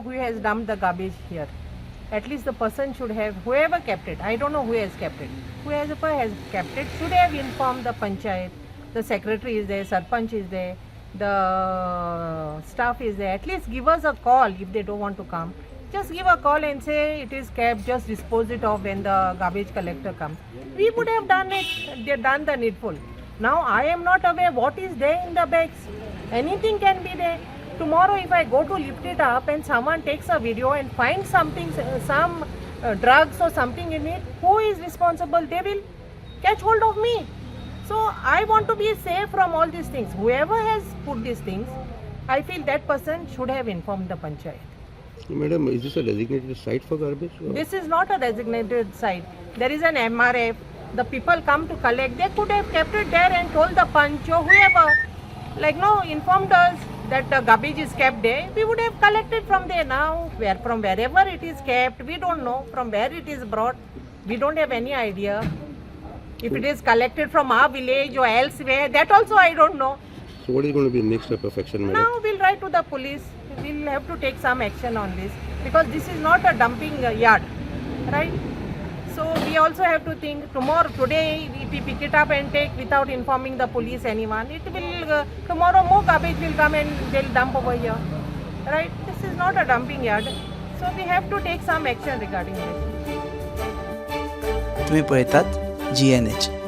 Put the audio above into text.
Who has dumped the garbage here? At least the person should have, whoever kept it, I don't know who has kept it, whoever has kept it should have informed the panchayat. The secretary is there, sarpanch is there, the staff is there. At least give us a call if they don't want to come. Just give a call and say it is kept, just dispose it off when the garbage collector comes. We would have done it, they done the needful. Now I am not aware what is there in the bags. Anything can be there. Tomorrow if I go to lift it up and someone takes a video and finds something, some drugs or something in it, who is responsible? They will catch hold of me. So I want to be safe from all these things. Whoever has put these things, I feel that person should have informed the panchayat. Madam, is this a designated site for garbage? This is not a designated site. There is an MRF. The people come to collect. They could have kept it there and told the punch or whoever, informed us that the garbage is kept there. We would have collected from there. Now, from wherever it is kept, we don't know. From where it is brought, we don't have any idea. If it is collected from our village or elsewhere, that also I don't know. So what is going to be the next step of action, madam? Now we'll write to the police. We'll have to take some action on this because this is not a dumping yard, right? So we also have to think today if we pick it up and take without informing the police, anyone, it will, tomorrow more garbage will come and they'll dump over here, right? This is not a dumping yard. So we have to take some action regarding this. तुम्ही पळतात GNH.